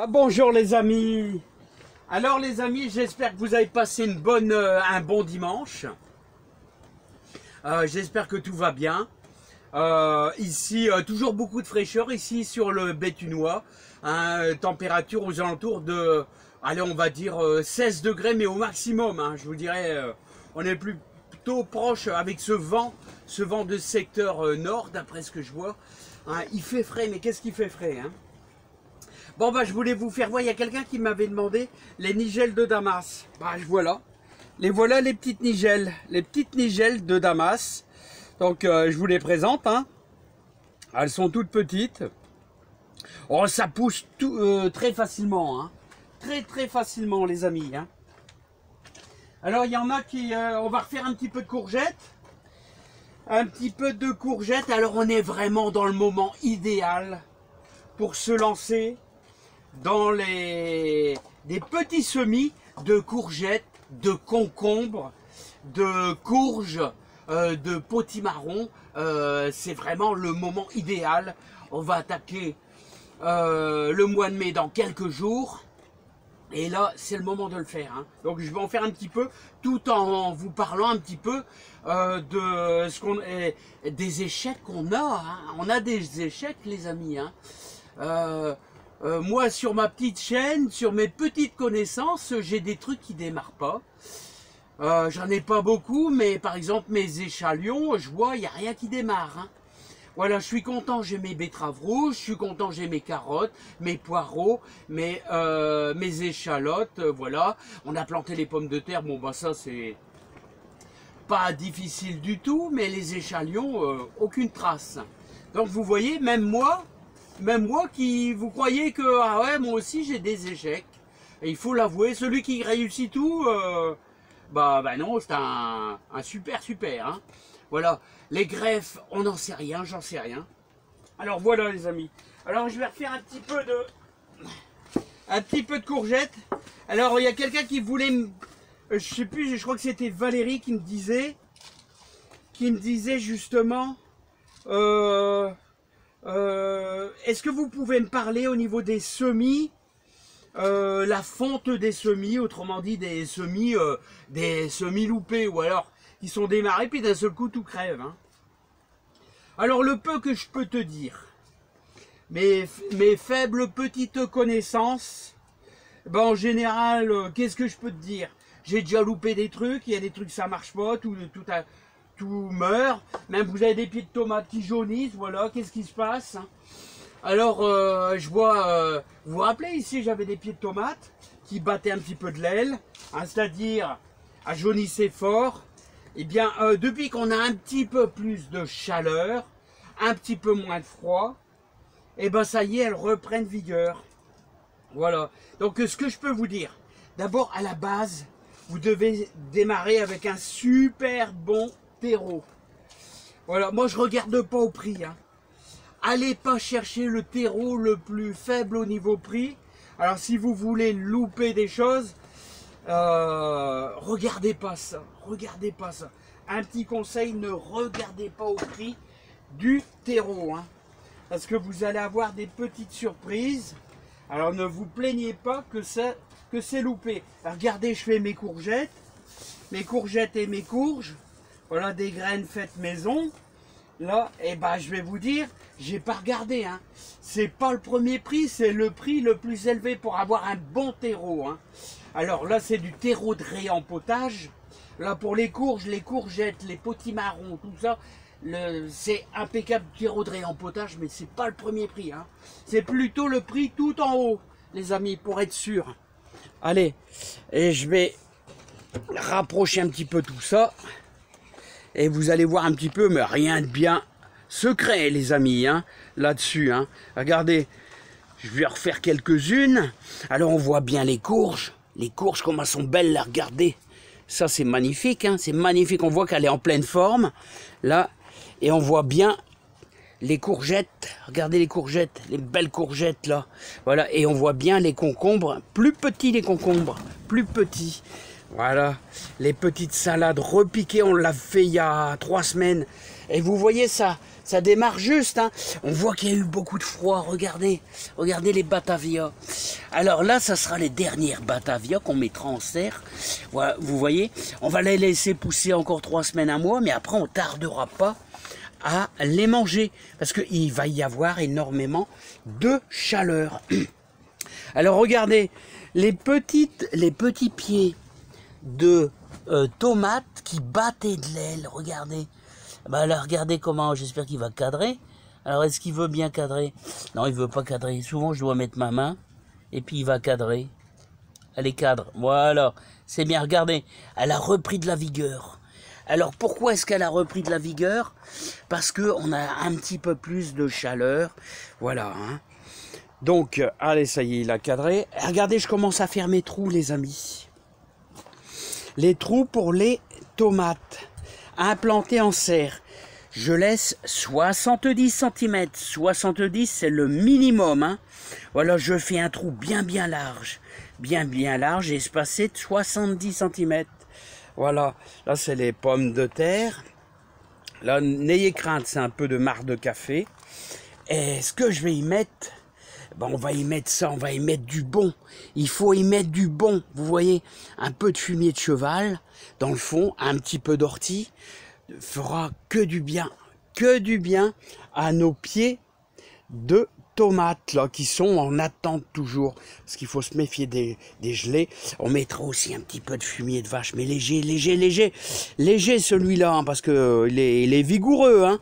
Ah, bonjour les amis. Alors les amis, j'espère que vous avez passé un bon dimanche. J'espère que tout va bien. Ici, toujours beaucoup de fraîcheur ici sur le Béthunois. Température aux alentours de, allez, on va dire 16 degrés, mais au maximum. Je vous dirais, on est plutôt proche avec ce vent de secteur nord, d'après ce que je vois. Il fait frais, mais qu'est-ce qui fait frais Bon, je voulais vous faire voir, il y a quelqu'un qui m'avait demandé les nigelles de Damas. Voilà. Voilà les petites nigelles de Damas. Donc, je vous les présente. Elles sont toutes petites. Oh, ça pousse très facilement. Très facilement, les amis. Alors, il y en a qui... on va refaire un petit peu de courgettes. Alors, on est vraiment dans le moment idéal pour se lancer dans des petits semis de courgettes, de concombres, de courges, de potimarron. C'est vraiment le moment idéal. On va attaquer le mois de mai dans quelques jours. Et là, c'est le moment de le faire. Donc, je vais en faire un petit peu, tout en vous parlant un petit peu des échecs qu'on a. On a des échecs, les amis. Moi, sur ma petite chaîne, sur mes petites connaissances, j'ai des trucs qui démarrent pas. J'en ai pas beaucoup, mais par exemple, mes échalions, je vois, il n'y a rien qui démarre. Voilà, je suis content, j'ai mes betteraves rouges, je suis content, j'ai mes carottes, mes poireaux, mes échalotes, voilà. On a planté les pommes de terre, bon, ça, c'est pas difficile du tout, mais les échalions, aucune trace. Donc, vous voyez, même moi qui vous croyez que, ah ouais, moi aussi j'ai des échecs. Et il faut l'avouer, celui qui réussit tout, non, c'est un super. Voilà, les greffes, on n'en sait rien, j'en sais rien. Alors voilà les amis. Alors je vais refaire un petit peu de courgettes. Alors il y a quelqu'un qui voulait, je sais plus, je crois que c'était Valérie qui me disait justement, est-ce que vous pouvez me parler au niveau des semis, la fonte des semis, autrement dit des semis loupés, ou alors qui sont démarrés puis d'un seul coup tout crève. Alors le peu que je peux te dire, mes faibles petites connaissances, en général, qu'est-ce que je peux te dire? J'ai déjà loupé des trucs, il y a des trucs ça marche pas, tout meurt, même vous avez des pieds de tomates qui jaunissent, voilà, qu'est-ce qui se passe? Alors, je vois, vous vous rappelez, ici j'avais des pieds de tomates qui battaient un petit peu de l'aile, c'est-à-dire à jaunisser fort. Et bien, depuis qu'on a un petit peu plus de chaleur, un petit peu moins de froid, et ça y est, elles reprennent vigueur. Voilà, donc ce que je peux vous dire, d'abord à la base, vous devez démarrer avec un super bon terreau. Voilà, moi je regarde pas au prix. Allez pas chercher le terreau le plus faible au niveau prix. Alors si vous voulez louper des choses, regardez pas ça. Un petit conseil, ne regardez pas au prix du terreau. Parce que vous allez avoir des petites surprises. Alors ne vous plaignez pas que c'est loupé. Alors, regardez, je fais mes courgettes et mes courges. Voilà des graines faites maison. Là, je vais vous dire, j'ai pas regardé. C'est pas le premier prix, c'est le prix le plus élevé pour avoir un bon terreau. Alors là, c'est du terreau de réempotage. Là, pour les courges, les courgettes, les potimarrons, tout ça, c'est impeccable terreau de réempotage, mais c'est pas le premier prix. C'est plutôt le prix tout en haut, les amis, pour être sûr. Allez, et je vais rapprocher un petit peu tout ça. Et vous allez voir un petit peu, mais rien de bien secret, les amis, là-dessus. Regardez, je vais refaire quelques-unes. Alors, on voit bien les courges. Les courges, comment elles sont belles, là, regardez. Ça, c'est magnifique, c'est magnifique. On voit qu'elle est en pleine forme, là. Et on voit bien les courgettes. Regardez les courgettes, les belles courgettes, là. Voilà, et on voit bien les concombres. Plus petits, les concombres, plus petits. Voilà, les petites salades repiquées, on l'a fait il y a 3 semaines. Et vous voyez ça, Ça démarre juste. Hein. On voit qu'il y a eu beaucoup de froid. Regardez. Regardez les Batavia. Alors là, ça sera les dernières Batavia qu'on mettra en serre. Voilà, vous voyez. On va les laisser pousser encore 3 semaines, un mois. Mais après, on ne tardera pas à les manger. Parce qu'il va y avoir énormément de chaleur. Alors regardez. Les petits pieds de tomates qui battaient de l'aile. Regardez. Bah là, regardez comment, j'espère qu'il va cadrer. Alors, est-ce qu'il veut bien cadrer? Non, il veut pas cadrer. Souvent, je dois mettre ma main, et puis il va cadrer. Allez, cadre. Voilà, c'est bien, regardez. Elle a repris de la vigueur. Alors, pourquoi est-ce qu'elle a repris de la vigueur? Parce qu'on a un petit peu plus de chaleur. Voilà, hein. Donc, allez, ça y est, il a cadré. Regardez, je commence à faire mes trous, les amis. Les trous pour les tomates. Implanté en serre, je laisse 70 cm. 70, c'est le minimum. Hein. Voilà, je fais un trou bien large. Bien large, espacé de 70 cm. Voilà, là c'est les pommes de terre. Là, n'ayez crainte, c'est un peu de marc de café. Et ce que je vais y mettre, ben, on va y mettre ça, on va y mettre du bon. Il faut y mettre du bon. Vous voyez, un peu de fumier de cheval dans le fond, un petit peu d'ortie, fera que du bien à nos pieds de tomates là qui sont en attente toujours. Parce qu'il faut se méfier des gelées. On mettra aussi un petit peu de fumier de vache, mais léger celui-là, hein, parce que il est vigoureux. Hein.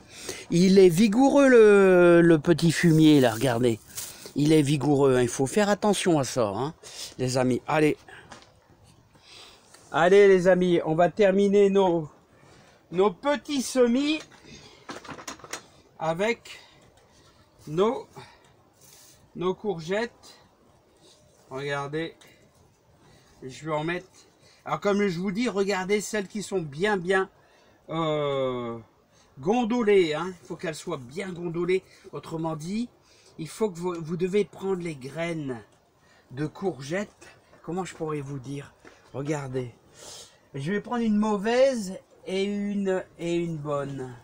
Il est vigoureux le petit fumier là, regardez. Il est vigoureux, hein. Il faut faire attention à ça, hein, les amis. Allez, les amis, on va terminer nos petits semis avec nos courgettes. Regardez, je vais en mettre. Alors comme je vous dis, regardez celles qui sont bien gondolées. Hein. Il faut qu'elles soient bien gondolées. Autrement dit, il faut que vous devez prendre les graines de courgettes. Comment je pourrais vous dire? Regardez. Je vais prendre une mauvaise et une bonne.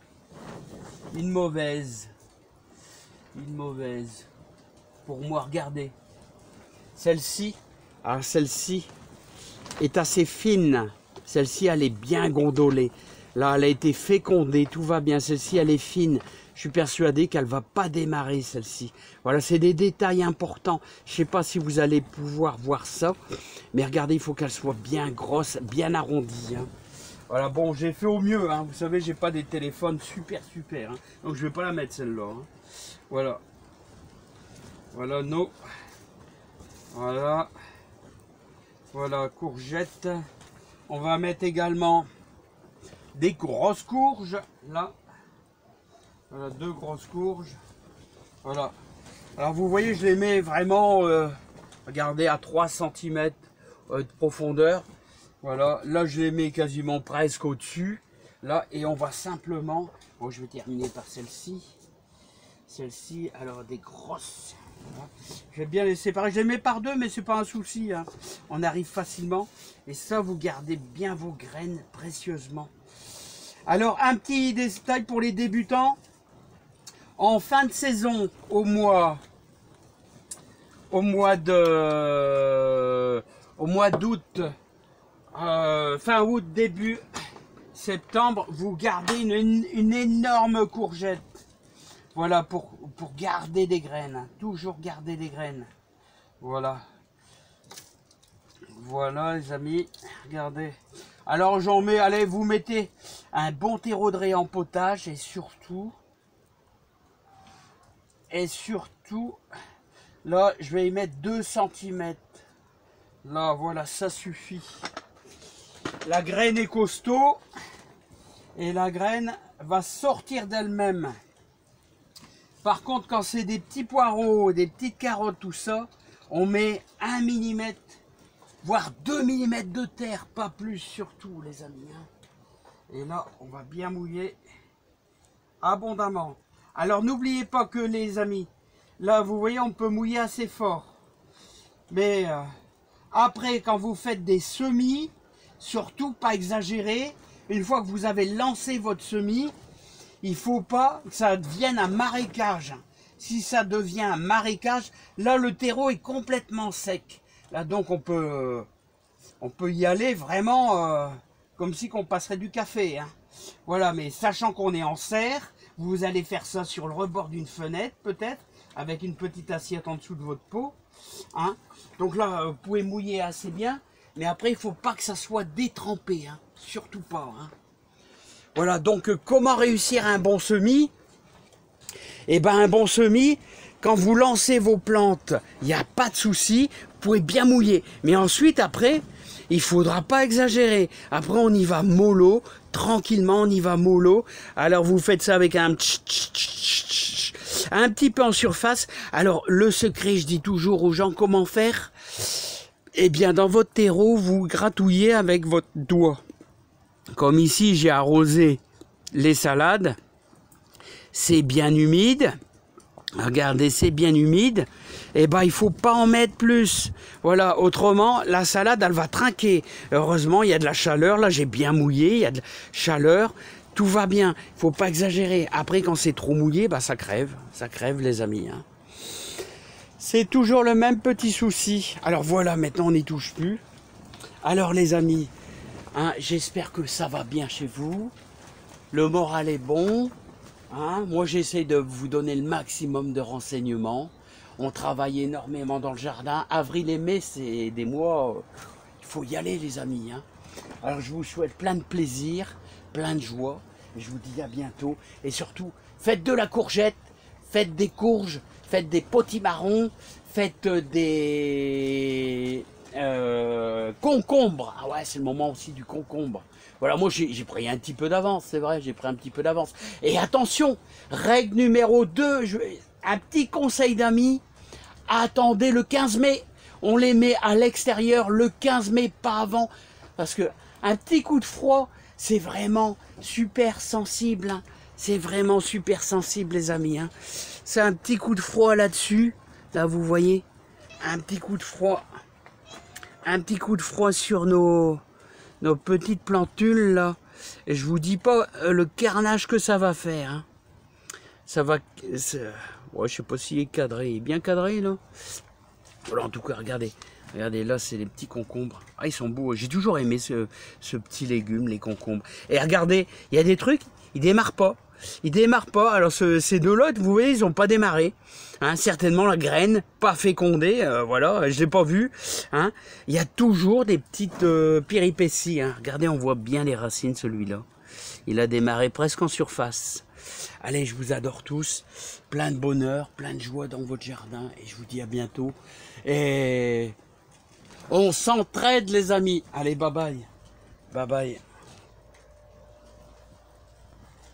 Une mauvaise. Pour moi, regardez. Celle-ci. Alors celle-ci est assez fine. Celle-ci, elle est bien gondolée. Là, elle a été fécondée. Tout va bien. Celle-ci, elle est fine. Je suis persuadé qu'elle va pas démarrer, celle-ci. Voilà, c'est des détails importants. Je sais pas si vous allez pouvoir voir ça. Mais regardez, il faut qu'elle soit bien grosse, bien arrondie. Hein. Voilà, bon, j'ai fait au mieux. Hein. Vous savez, j'ai pas des téléphones super. Hein. Donc, je vais pas la mettre, celle-là. Hein. Voilà. Voilà, Voilà, courgettes. On va mettre également des grosses courges, là. Voilà, 2 grosses courges. Voilà. Alors vous voyez, je les mets vraiment, regardez, à 3 cm de profondeur. Voilà, là je les mets quasiment presque au-dessus. Là, et on va simplement... Bon, je vais terminer par celle-ci. Celle-ci, alors des grosses. Voilà. Je vais bien les séparer. Je les mets par 2, mais c'est pas un souci. Hein. On arrive facilement. Et ça, vous gardez bien vos graines précieusement. Alors, un petit détail pour les débutants. En fin de saison, au mois d'août, fin août, début septembre, vous gardez une énorme courgette. Voilà, pour garder des graines. Toujours garder des graines. Voilà. Voilà, les amis. Regardez. Alors, j'en mets, allez, vous mettez un bon terreau de réempotage et surtout, là, je vais y mettre 2 cm. Là, voilà, ça suffit. La graine est costaud et la graine va sortir d'elle-même. Par contre, quand c'est des petits poireaux, des petites carottes, tout ça, on met 1 mm, voire 2 mm de terre, pas plus surtout, les amis. Et là, on va bien mouiller abondamment. Alors, n'oubliez pas que, les amis, là, vous voyez, on peut mouiller assez fort. Mais après, quand vous faites des semis, surtout pas exagérer. Une fois que vous avez lancé votre semis, il faut pas que ça devienne un marécage. Si ça devient un marécage, là le terreau est complètement sec. Là donc on peut y aller vraiment comme si qu'on passerait du café. Hein. Voilà, mais sachant qu'on est en serre, vous allez faire ça sur le rebord d'une fenêtre peut-être, avec une petite assiette en dessous de votre pot. Hein. Donc là, vous pouvez mouiller assez bien, mais après il ne faut pas que ça soit détrempé, hein. Surtout pas. Hein. Voilà, donc comment réussir un bon semis? Eh ben un bon semis, quand vous lancez vos plantes, il n'y a pas de souci, vous pouvez bien mouiller. Mais ensuite, après, il ne faudra pas exagérer. Après, on y va mollo, tranquillement, on y va mollo. Alors, vous faites ça avec un petit peu en surface. Alors, le secret, je dis toujours aux gens comment faire. Eh bien, dans votre terreau, vous gratouillez avec votre doigt. Comme ici, j'ai arrosé les salades. C'est bien humide. Regardez, c'est bien humide. Et ben, il faut pas en mettre plus. Voilà, autrement, la salade, elle va trinquer. Heureusement, il y a de la chaleur. Là, j'ai bien mouillé. Il y a de la chaleur. Tout va bien. Il faut pas exagérer. Après, quand c'est trop mouillé, bah, ça crève. Ça crève, les amis. Hein. C'est toujours le même petit souci. Alors voilà, maintenant, on n'y touche plus. Alors, les amis, hein, j'espère que ça va bien chez vous. Le moral est bon. Hein, moi, j'essaie de vous donner le maximum de renseignements. On travaille énormément dans le jardin. Avril et mai, c'est des mois, il faut y aller, les amis. Hein. Alors, je vous souhaite plein de plaisir, plein de joie. Je vous dis à bientôt. Et surtout, faites de la courgette, faites des courges, faites des potimarrons, faites des concombres. Ah ouais, c'est le moment aussi du concombre. Voilà, moi j'ai pris un petit peu d'avance, c'est vrai, j'ai pris un petit peu d'avance. Et attention, règle numéro 2, un petit conseil d'amis, attendez le 15 mai. On les met à l'extérieur le 15 mai, pas avant. Parce que un petit coup de froid, c'est vraiment super sensible. Hein. C'est vraiment super sensible, les amis. Hein. C'est un petit coup de froid là-dessus. Là, vous voyez, un petit coup de froid. Un petit coup de froid sur nos petites plantules là, et je vous dis pas le carnage que ça va faire. Hein. Ça va, ouais, je sais pas s'il est cadré, il est bien cadré là. Voilà, en tout cas, regardez là, c'est les petits concombres. Ah, ils sont beaux. J'ai toujours aimé ce petit légume, les concombres. Et regardez, il y a des trucs, ils démarrent pas. Ils démarrent pas. Alors ces deux-là, vous voyez, ils n'ont pas démarré. Hein, certainement la graine, pas fécondée. Voilà, je l'ai pas vu. Hein. Il y a toujours des petites péripéties. Hein. Regardez, on voit bien les racines, celui-là. Il a démarré presque en surface. Allez, je vous adore tous. Plein de bonheur, plein de joie dans votre jardin. Et je vous dis à bientôt. Et on s'entraide, les amis. Allez, bye bye. Bye bye.